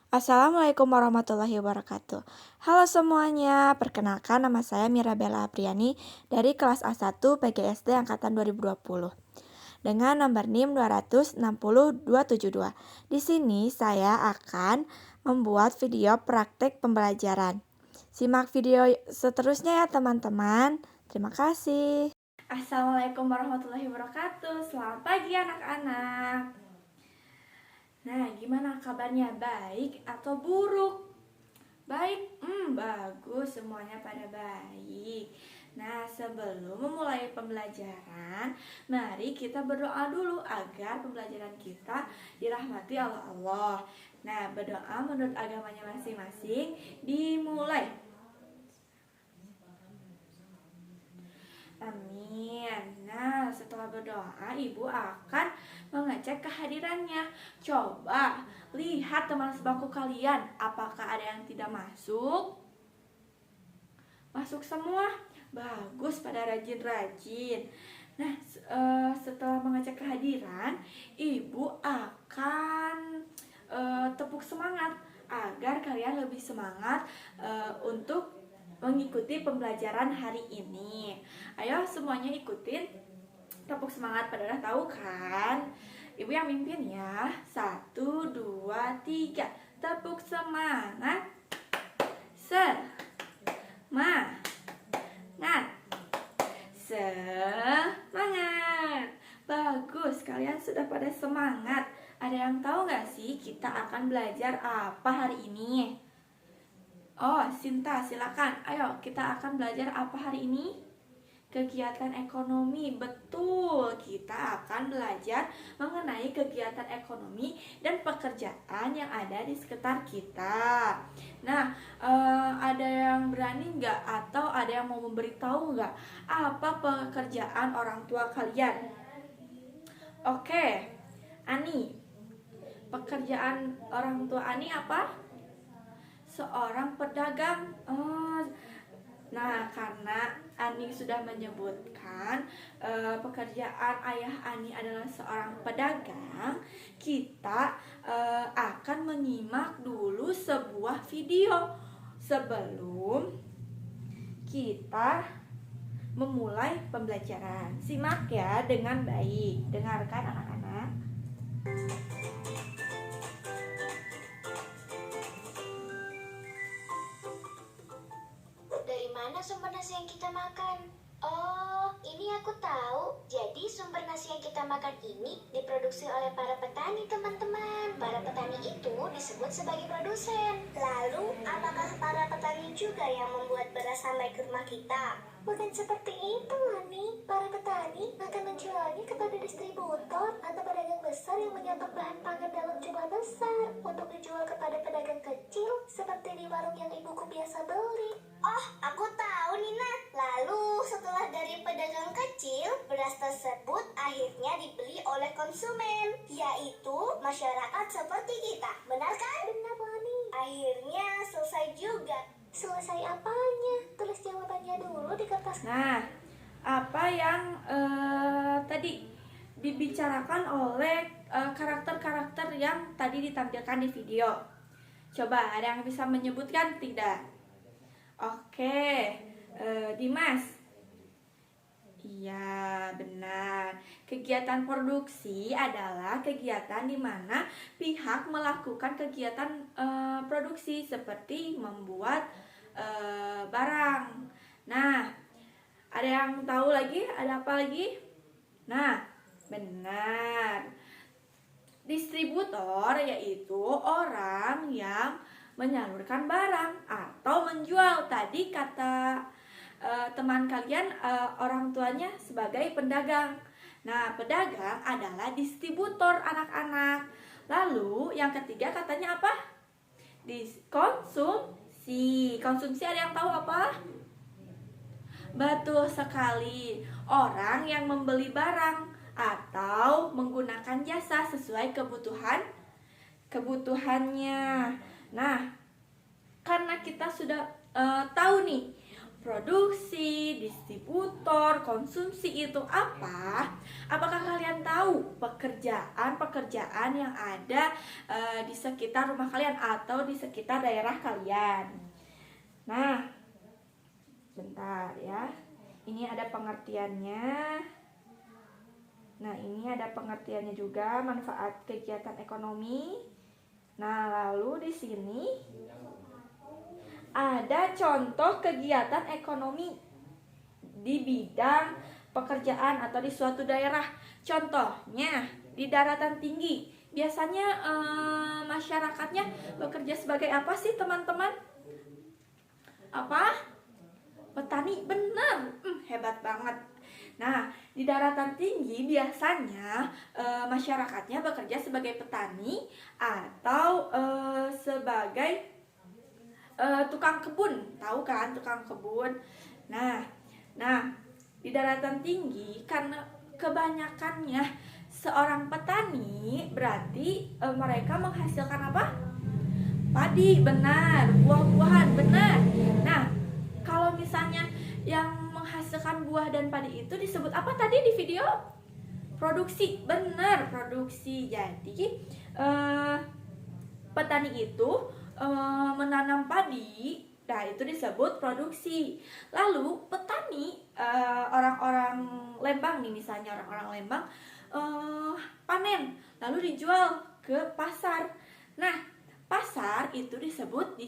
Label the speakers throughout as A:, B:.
A: Assalamualaikum warahmatullahi wabarakatuh. Halo semuanya, perkenalkan nama saya Mirabella Apriani dari kelas A1 PGSD Angkatan 2020 dengan nomor NIM 260-272. Di sini saya akan membuat video praktek pembelajaran. Simak video seterusnya ya teman-teman. Terima kasih. Assalamualaikum warahmatullahi wabarakatuh. Selamat pagi anak-anak. Nah, gimana kabarnya? Baik atau buruk? Baik, bagus, semuanya pada baik. Nah, sebelum memulai pembelajaran, mari kita berdoa dulu agar pembelajaran kita dirahmati oleh Allah. Nah, berdoa menurut agamanya masing-masing dimulai. Amin. Nah, setelah berdoa, ibu akan mengecek kehadirannya. Coba lihat teman sebaku kalian, apakah ada yang tidak masuk? Masuk semua? Bagus, pada rajin-rajin. Nah, setelah mengecek kehadiran, ibu akan tepuk semangat agar kalian lebih semangat untuk mengikuti pembelajaran hari ini. Ayo semuanya ikutin. Tepuk semangat, pada udah tahu kan? Ibu yang mimpin ya. 1, 2, 3. Tepuk semangat. Semangat. Semangat. Bagus, kalian sudah pada semangat. Ada yang tahu gak sih kita akan belajar apa hari ini? Oh, Sinta, silakan. Ayo, kita akan belajar apa hari ini? Kegiatan ekonomi. Betul, kita akan belajar mengenai kegiatan ekonomi dan pekerjaan yang ada di sekitar kita. Nah, ada yang berani nggak atau ada yang mau memberitahu nggak apa pekerjaan orang tua kalian? Oke, Ani, pekerjaan orang tua Ani apa? Seorang pedagang. Nah, karena Ani sudah menyebutkan pekerjaan ayah Ani adalah seorang pedagang, kita akan menyimak dulu sebuah video sebelum kita memulai pembelajaran. Simak ya dengan baik. Dengarkan anak-anak.
B: Dari mana sumber nasi yang kita makan? Oh, ini aku tahu. Jadi sumber nasi yang kita makan ini diproduksi oleh para petani, teman-teman. Para petani itu disebut sebagai produsen. Lalu, apakah para petani juga yang membuat beras sampai ke rumah kita? Bukan seperti itu, Lani. Para petani akan menjualnya kepada distributor atau pedagang besar yang menyatok bahan pangan dalam jumlah besar untuk dijual kepada pedagang kecil seperti di warung yang ibuku biasa beli. Oh, aku tahu, Nina. Lalu setelah dari pedagang kecil, beras tersebut akhirnya dibeli oleh konsumen, yaitu masyarakat seperti kita. Benar kan? Benar, Lani. Akhirnya selesai juga. Selesai apanya? Tulis jawabannya dulu di kertas.
A: Nah, apa yang tadi dibicarakan oleh karakter-karakter yang tadi ditampilkan di video? Coba ada yang bisa menyebutkan tidak? Oke, Dimas. Iya, benar. Kegiatan produksi adalah kegiatan di mana pihak melakukan kegiatan produksi seperti membuat barang. Nah, ada yang tahu lagi? Ada apa lagi? Nah, benar. Distributor yaitu orang yang menyalurkan barang atau menjual. Tadi kata teman kalian orang tuanya sebagai pedagang. Nah, pedagang adalah distributor anak-anak. Lalu yang ketiga katanya apa? Konsumsi. Konsumsi ada yang tahu apa? Betul sekali. Orang yang membeli barang atau menggunakan jasa sesuai kebutuhannya. Nah, karena kita sudah tahu nih Produksi, distributor, konsumsi itu apa? Apakah kalian tahu pekerjaan-pekerjaan yang ada di sekitar rumah kalian atau di sekitar daerah kalian? Nah, bentar ya. Ini ada pengertiannya. Nah, ini ada pengertiannya juga, manfaat kegiatan ekonomi. Nah, lalu di sini ada contoh kegiatan ekonomi di bidang pekerjaan atau di suatu daerah. Contohnya di daratan tinggi. Biasanya masyarakatnya bekerja sebagai apa sih teman-teman? Apa? Petani, benar. Hebat banget. Nah, di daratan tinggi biasanya masyarakatnya bekerja sebagai petani atau sebagai tukang kebun. Tahu kan tukang kebun? Nah, di daratan tinggi karena kebanyakannya seorang petani berarti mereka menghasilkan apa? Padi, benar. Buah-buahan, benar. Nah, kalau misalnya yang menghasilkan buah dan padi itu disebut apa tadi di video? Produksi, benar, produksi. Jadi petani itu menanam padi, nah itu disebut produksi. Lalu petani, orang-orang Lembang nih misalnya, orang-orang Lembang panen, lalu dijual ke pasar. Nah, pasar itu disebut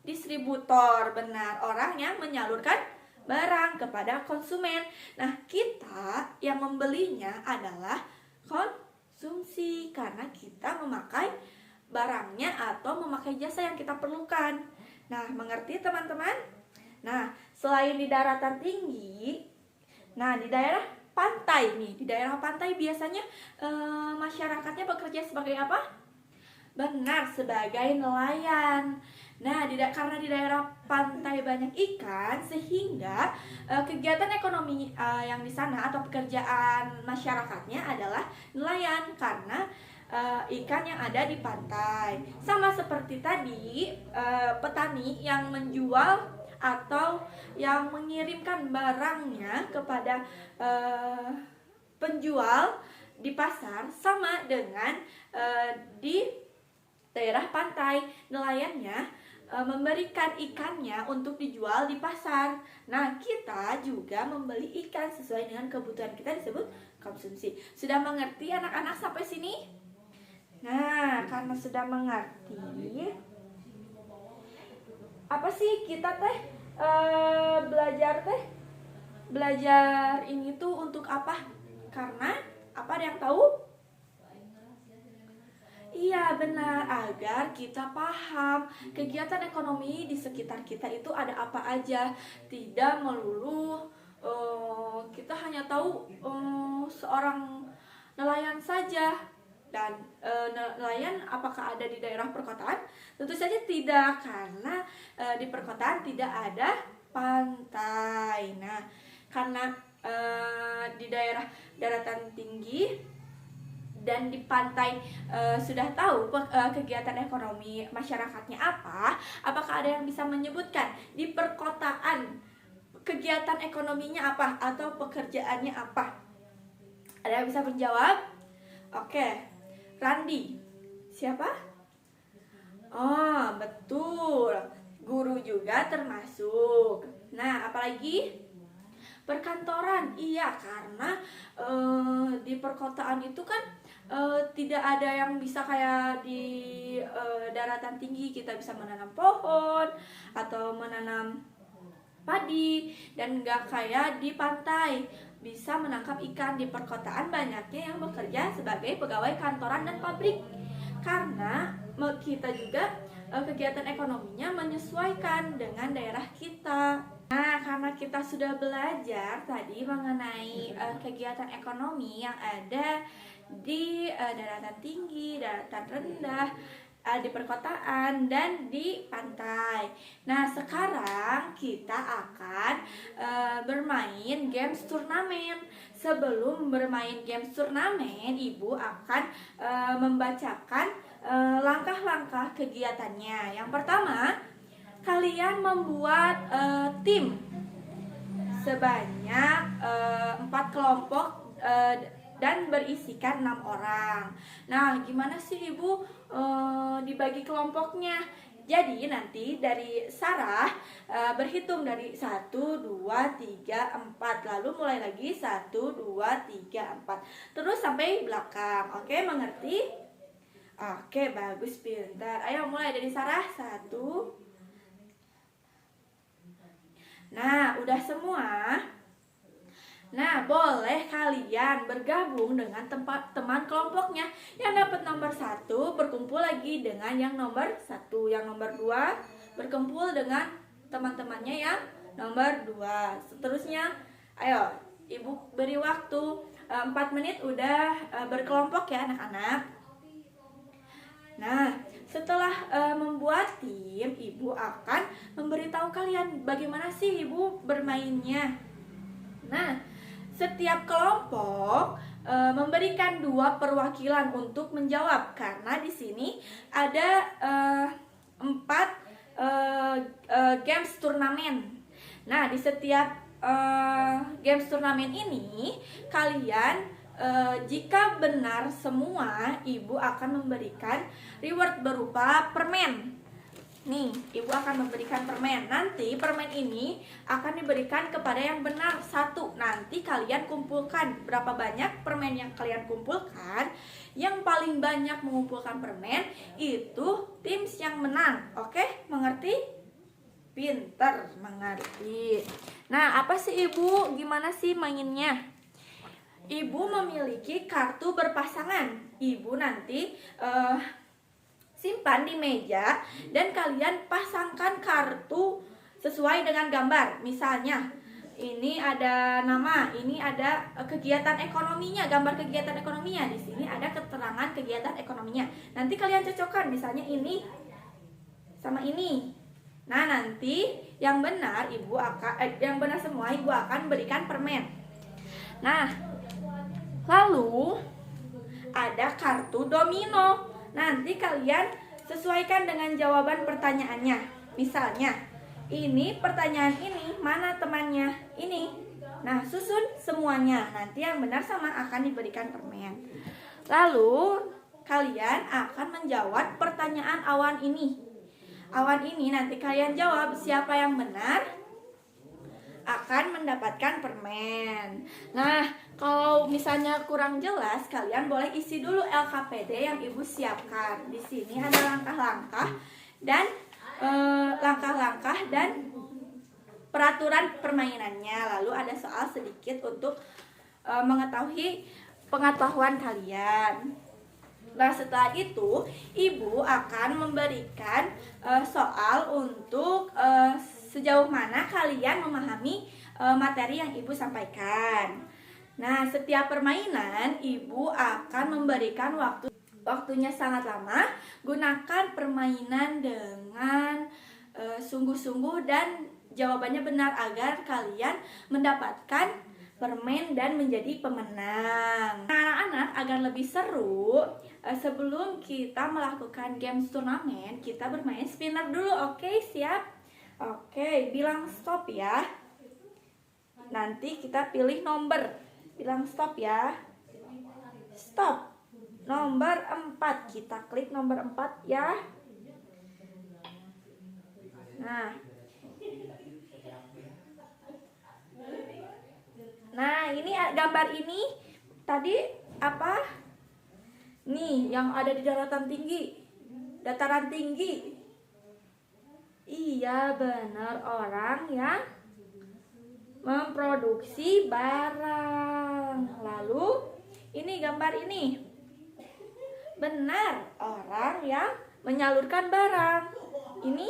A: distributor, benar, orang yang menyalurkan barang kepada konsumen. Nah, kita yang membelinya adalah konsumsi karena kita memakai barangnya atau memakai jasa yang kita perlukan. Nah, mengerti teman-teman? Nah, selain di daratan tinggi, nah di daerah pantai nih, di daerah pantai biasanya masyarakatnya bekerja sebagai apa? Benar, sebagai nelayan. Nah, karena di daerah pantai banyak ikan, sehingga kegiatan ekonomi yang di sana atau pekerjaan masyarakatnya adalah nelayan karena ikan yang ada di pantai. Sama seperti tadi, petani yang menjual atau yang mengirimkan barangnya kepada penjual di pasar, sama dengan di daerah pantai, nelayannya memberikan ikannya untuk dijual di pasar. Nah, kita juga membeli ikan sesuai dengan kebutuhan kita, disebut konsumsi. Sudah mengerti anak-anak sampai sini? Nah, karena sudah mengerti, apa sih kita belajar ini tuh untuk apa? Karena apa, ada yang tahu? Iya, benar, agar kita paham kegiatan ekonomi di sekitar kita itu ada apa aja. Tidak melulu kita hanya tahu seorang nelayan saja. Dan nelayan apakah ada di daerah perkotaan? Tentu saja tidak, karena di perkotaan tidak ada pantai. Nah, karena di daerah daratan tinggi dan di pantai sudah tahu kegiatan ekonomi masyarakatnya apa, apakah ada yang bisa menyebutkan di perkotaan kegiatan ekonominya apa atau pekerjaannya apa? Ada yang bisa menjawab? Oke. Randi, siapa? Oh, betul. Guru juga termasuk. Nah, apalagi? Perkantoran. Iya, karena di perkotaan itu kan tidak ada yang bisa kayak di daratan tinggi. Kita bisa menanam pohon atau menanam padi, dan nggak kayak di pantai bisa menangkap ikan. Di perkotaan banyaknya yang bekerja sebagai pegawai kantoran dan pabrik, karena kita juga kegiatan ekonominya menyesuaikan dengan daerah kita. Nah, karena kita sudah belajar tadi mengenai kegiatan ekonomi yang ada di daratan tinggi, daratan rendah, di perkotaan, dan di pantai. Nah, sekarang kita akan bermain games turnamen. Sebelum bermain games turnamen, Ibu akan membacakan langkah-langkah kegiatannya. Yang pertama, kalian membuat tim sebanyak 4 kelompok dan berisikan 6 orang. Nah, gimana sih Ibu dibagi kelompoknya? Jadi nanti dari Sarah berhitung dari 1, 2, 3, 4. Lalu mulai lagi 1, 2, 3, 4. Terus sampai belakang. Oke, mengerti? Oke, bagus, pintar. Ayo mulai dari Sarah. 1. Nah, udah semua. Nah, boleh kalian bergabung dengan teman kelompoknya. Yang dapat nomor 1 berkumpul lagi dengan yang nomor 1. Yang nomor 2 berkumpul dengan teman-temannya yang nomor 2. Seterusnya, ayo, Ibu beri waktu 4 menit udah berkelompok ya anak-anak. Nah, setelah membuat tim, Ibu akan memberitahu kalian bagaimana sih Ibu bermainnya. Nah, setiap kelompok memberikan 2 perwakilan untuk menjawab karena di sini ada 4 games turnamen. Nah, di setiap games turnamen ini kalian jika benar semua, Ibu akan memberikan reward berupa permen. Nih, Ibu akan memberikan permen. Nanti permen ini akan diberikan kepada yang benar 1. Nanti kalian kumpulkan berapa banyak permen yang kalian kumpulkan. Yang paling banyak mengumpulkan permen itu tim yang menang. Oke, mengerti? Pinter, mengerti. Nah, apa sih Ibu? Gimana sih mainnya? Ibu memiliki kartu berpasangan. Ibu nanti simpan di meja dan kalian pasangkan kartu sesuai dengan gambar. Misalnya, ini ada nama, ini ada kegiatan ekonominya, gambar kegiatan ekonominya. Di sini ada keterangan kegiatan ekonominya. Nanti kalian cocokkan, misalnya ini sama ini. Nah, nanti yang benar yang benar semua Ibu akan berikan permen. Nah, lalu ada kartu domino. Nanti kalian sesuaikan dengan jawaban pertanyaannya. Misalnya, ini pertanyaan ini, mana temannya? Ini. Nah, susun semuanya. Nanti yang benar sama akan diberikan permen. Lalu, kalian akan menjawab pertanyaan awan ini. Awan ini nanti kalian jawab, siapa yang benar akan mendapatkan permen. Nah, kalau misalnya kurang jelas, kalian boleh isi dulu LKPD yang Ibu siapkan. Di sini ada langkah-langkah dan peraturan permainannya. Lalu ada soal sedikit untuk mengetahui pengetahuan kalian. Nah, setelah itu Ibu akan memberikan soal untuk sejauh mana kalian memahami materi yang Ibu sampaikan. Nah, setiap permainan Ibu akan memberikan waktunya sangat lama. Gunakan permainan dengan sungguh-sungguh dan jawabannya benar agar kalian mendapatkan permen dan menjadi pemenang. Nah, anak-anak, agar lebih seru, sebelum kita melakukan games turnamen, kita bermain spinner dulu. Oke, siap? Oke, bilang stop ya. Nanti kita pilih nomor. Bilang stop ya. Stop. Nomor 4. Kita klik nomor 4 ya. Nah, ini gambar ini tadi apa? Nih, yang ada di dataran tinggi. Iya, benar, orang yang memproduksi barang. Lalu, ini gambar ini. Benar, orang yang menyalurkan barang. Ini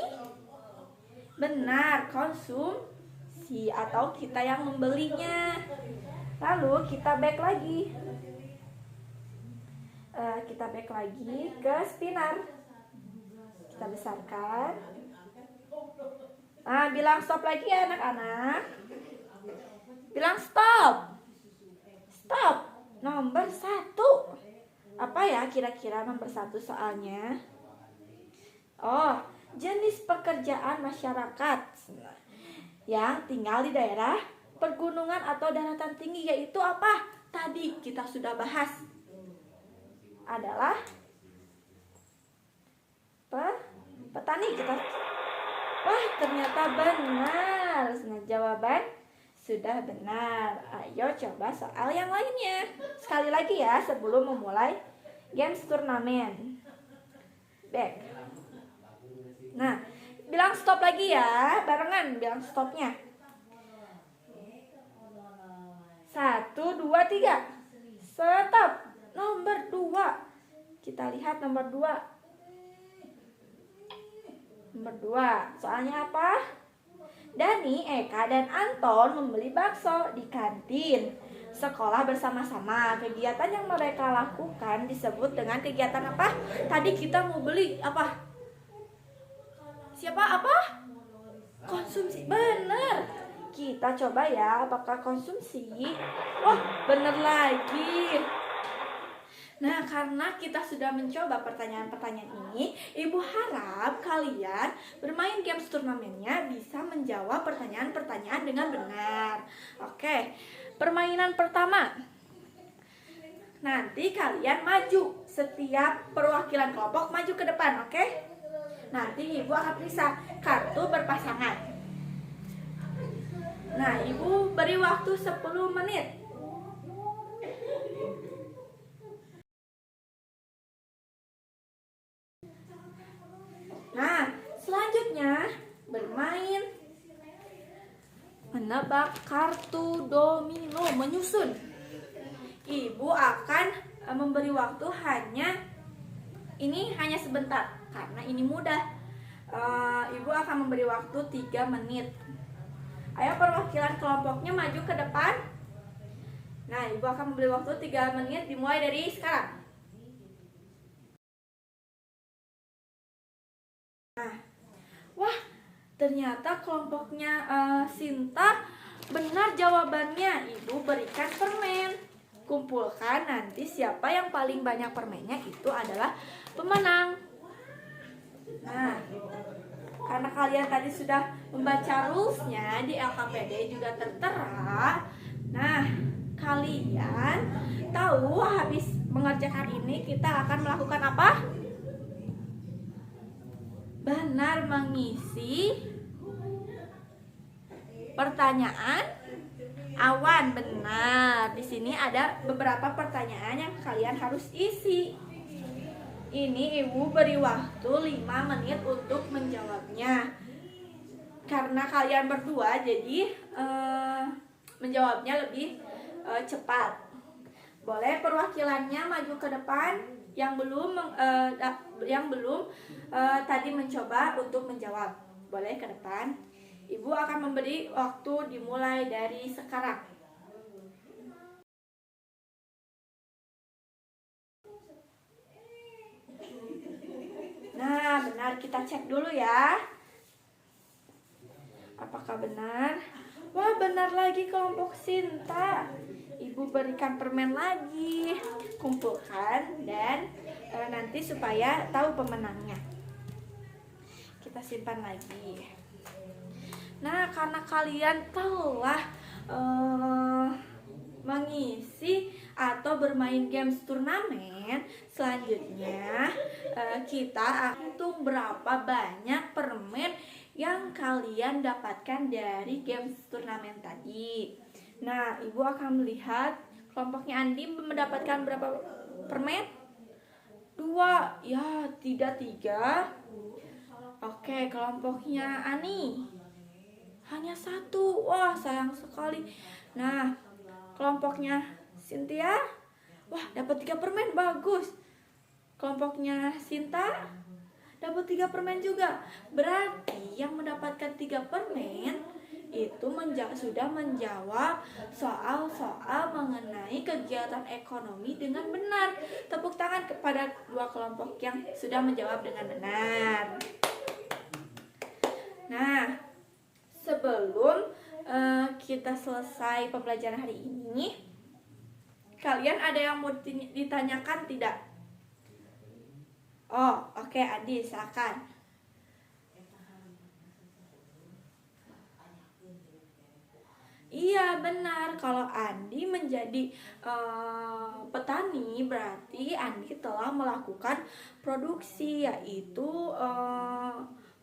A: benar, konsumsi atau kita yang membelinya. Lalu, kita back lagi. Kita back lagi ke spinner. Kita besarkan. Nah, bilang stop lagi ya anak-anak. Bilang stop. Stop. Nomor 1. Apa ya kira-kira nomor 1 soalnya? Oh, Jenis pekerjaan masyarakat yang tinggal di daerah pergunungan atau daratan tinggi yaitu apa? Tadi kita sudah bahas. Adalah petani kita. Wah, ternyata benar. Nah, jawaban sudah benar. Ayo coba soal yang lainnya. Sekali lagi ya sebelum memulai games turnamen. Back. Nah, bilang stop lagi ya. Barengan bilang stopnya. 1, 2, 3. Stop. Nomor 2. Kita lihat nomor 2. Nomor 2, soalnya apa? Dani, Eka, dan Anton membeli bakso di kantin sekolah bersama-sama. Kegiatan yang mereka lakukan disebut dengan kegiatan apa? Tadi kita mau beli apa? Siapa apa? Konsumsi. Bener. Kita coba ya, apakah konsumsi? Oh, bener lagi. Nah, karena kita sudah mencoba pertanyaan-pertanyaan ini, Ibu harap kalian bermain games turnamennya bisa menjawab pertanyaan-pertanyaan dengan benar. Oke, permainan pertama. Nanti kalian maju, setiap perwakilan kelompok maju ke depan, oke? Nanti Ibu akan periksa kartu berpasangan. Nah, Ibu beri waktu 10 menit. Nah, selanjutnya bermain menebak kartu domino menyusun. Ibu akan memberi waktu hanya sebentar karena ini mudah. Ibu akan memberi waktu 3 menit. Ayo perwakilan kelompoknya maju ke depan. Nah, Ibu akan memberi waktu 3 menit dimulai dari sekarang. Nah, wah, ternyata kelompoknya Sinta benar jawabannya. Ibu berikan permen. Kumpulkan, nanti siapa yang paling banyak permennya itu adalah pemenang. Nah, karena kalian tadi sudah membaca rulesnya di LKPD juga tertera. Nah, kalian tahu habis mengerjakan ini kita akan melakukan apa? Benar, mengisi pertanyaan awan. Benar. Di sini ada beberapa pertanyaan yang kalian harus isi. Ini Ibu beri waktu 5 menit untuk menjawabnya. Karena kalian berdua jadi menjawabnya lebih cepat. Boleh perwakilannya maju ke depan yang belum tadi mencoba untuk menjawab. Boleh ke depan. Ibu akan memberi waktu dimulai dari sekarang. Nah, benar, kita cek dulu ya. Apakah benar? Wah, benar lagi kelompok Sinta. Ibu berikan permen lagi. Kumpulkan dan nanti supaya tahu pemenangnya. Kita simpan lagi. Nah, karena kalian telah mengisi atau bermain games turnamen, selanjutnya kita hitung berapa banyak permen yang kalian dapatkan dari games turnamen tadi. Nah, Ibu akan melihat kelompoknya Andi mendapatkan berapa permen? 2, ya tidak 3. Oke, kelompoknya Ani hanya 1. Wah, sayang sekali. Nah, kelompoknya Cynthia, wah, dapat 3 permen, bagus. Kelompoknya Sinta dapat 3 permen juga. Berarti yang mendapatkan 3 permen itu sudah menjawab soal-soal mengenai kegiatan ekonomi dengan benar. Tepuk tangan kepada 2 kelompok yang sudah menjawab dengan benar. Nah, sebelum kita selesai pembelajaran hari ini, kalian ada yang mau ditanyakan tidak? Oh, oke, Adi, silakan. Iya benar, kalau Andi menjadi petani berarti Andi telah melakukan produksi, yaitu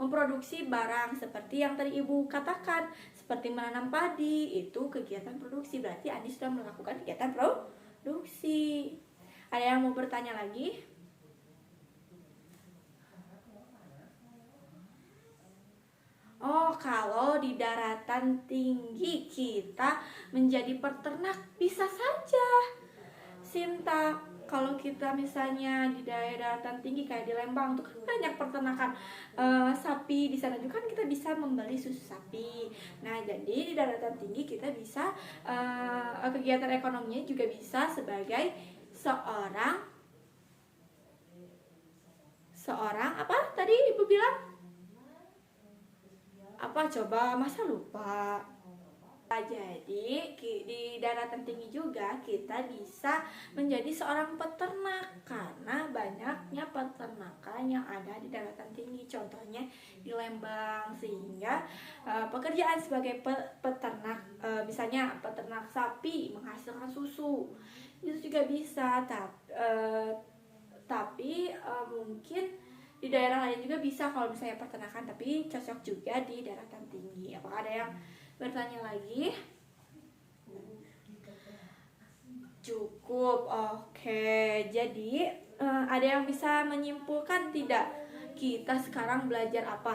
A: memproduksi barang seperti yang tadi Ibu katakan, seperti menanam padi, itu kegiatan produksi, berarti Andi sudah melakukan kegiatan produksi. Ada yang mau bertanya lagi? Oh, kalau di daratan tinggi kita menjadi peternak bisa saja, Sinta. Kalau kita misalnya di daerah daratan tinggi kayak di Lembang tuh kan banyak peternakan sapi, di sana juga kan kita bisa membeli susu sapi. Nah, jadi di daratan tinggi kita bisa kegiatan ekonominya juga bisa sebagai seorang apa tadi Ibu bilang? Apa coba, masa lupa? Jadi di daratan tinggi juga kita bisa menjadi seorang peternak karena banyaknya peternakan yang ada di daratan tinggi, contohnya di Lembang, sehingga pekerjaan sebagai peternak, misalnya peternak sapi menghasilkan susu, itu juga bisa, tapi mungkin di daerah lain juga bisa kalau misalnya peternakan, tapi cocok juga di daratan tinggi. Apakah ada yang bertanya lagi? Cukup, oke. Jadi ada yang bisa menyimpulkan tidak? Kita sekarang belajar apa?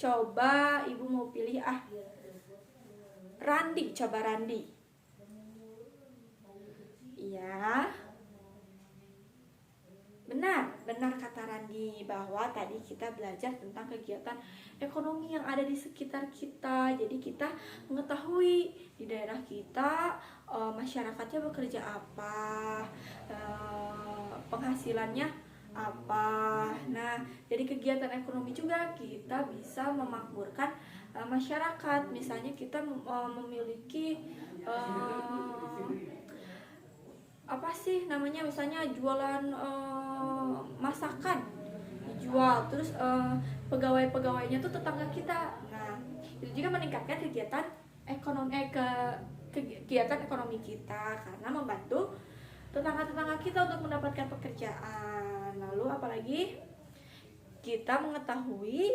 A: Coba Ibu mau pilih Randi, coba Randi. Iya. Benar kata Randi bahwa tadi kita belajar tentang kegiatan ekonomi yang ada di sekitar kita. Jadi kita mengetahui di daerah kita masyarakatnya bekerja apa, penghasilannya apa. Nah, dari kegiatan ekonomi juga kita bisa memakmurkan masyarakat. Misalnya kita memiliki apa sih namanya, misalnya jualan masakan dijual, terus pegawai-pegawainya tuh tetangga kita. Nah, itu juga meningkatkan kegiatan ekonomi kita karena membantu tetangga-tetangga kita untuk mendapatkan pekerjaan. Lalu apalagi kita mengetahui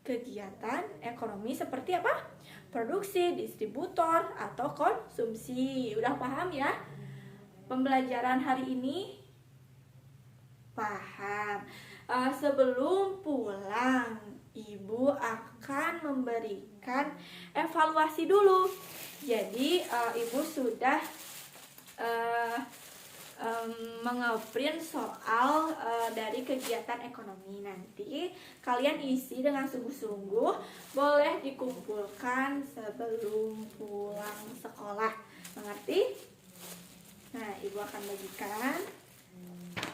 A: kegiatan ekonomi seperti apa? Produksi, distributor, atau konsumsi. Udah paham ya? Pembelajaran hari ini paham. Sebelum pulang, Ibu akan memberikan evaluasi dulu. Jadi Ibu sudah mengeprint soal dari kegiatan ekonomi. Nanti kalian isi dengan sungguh-sungguh, boleh dikumpulkan sebelum pulang sekolah. Mengerti? Nah, Ibu akan bagikan.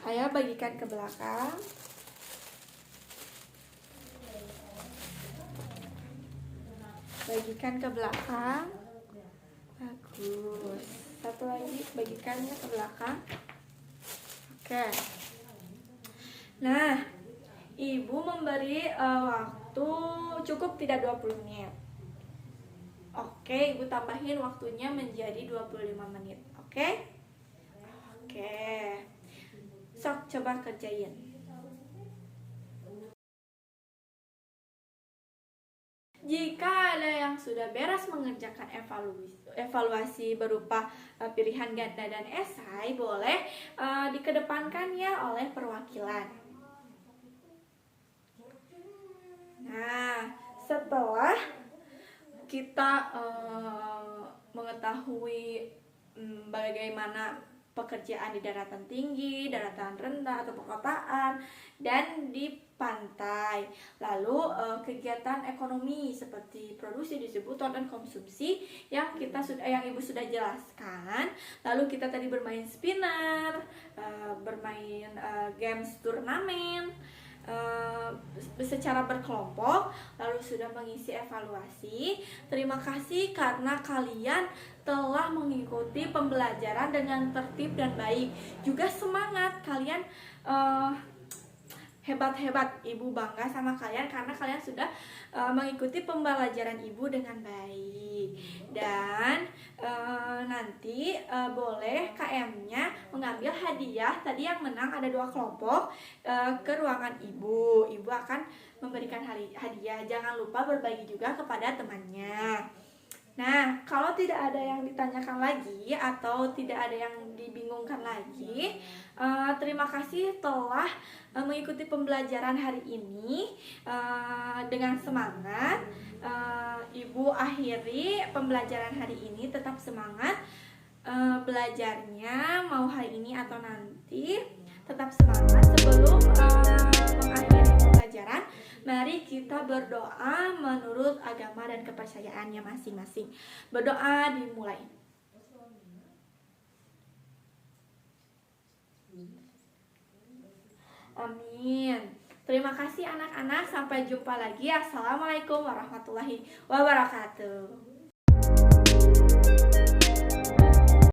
A: Ayo bagikan ke belakang. Bagikan ke belakang. Bagus. Satu lagi, bagikannya ke belakang. Oke. Nah, Ibu memberi waktu cukup tidak 20 menit. Oke, Ibu tambahin waktunya menjadi 25 menit. Oke? Oke, sok coba kerjain. Jika ada yang sudah beres mengerjakan evaluasi berupa pilihan ganda dan esai, boleh dikedepankan ya oleh perwakilan. Nah, setelah kita mengetahui bagaimana pekerjaan di daratan tinggi, daratan rendah atau perkotaan, dan di pantai. Lalu kegiatan ekonomi seperti produksi, distributor, dan konsumsi yang Ibu sudah jelaskan. Lalu kita tadi bermain spinner, bermain games turnamen secara berkelompok, lalu sudah mengisi evaluasi. Terima kasih karena kalian telah mengikuti pembelajaran dengan tertib dan baik. Juga semangat, kalian hebat hebat-hebat. Ibu bangga sama kalian karena kalian sudah mengikuti pembelajaran ibu dengan baik. Dan nanti boleh KM-nya mengambil hadiah. Tadi yang menang ada 2 kelompok ke ruangan ibu. Ibu akan memberikan hadiah. Jangan lupa berbagi juga kepada temannya. Nah, kalau tidak ada yang ditanyakan lagi atau tidak ada yang dibingungkan lagi, terima kasih telah mengikuti pembelajaran hari ini dengan semangat. Ibu akhiri pembelajaran hari ini, tetap semangat belajarnya, mau hari ini atau nanti, tetap semangat. Sebelum mengakhiri pembelajaran, mari kita berdoa menurut agama dan kepercayaannya masing-masing. Berdoa dimulai. Amin. Terima kasih anak-anak. Sampai jumpa lagi. Assalamualaikum warahmatullahi wabarakatuh.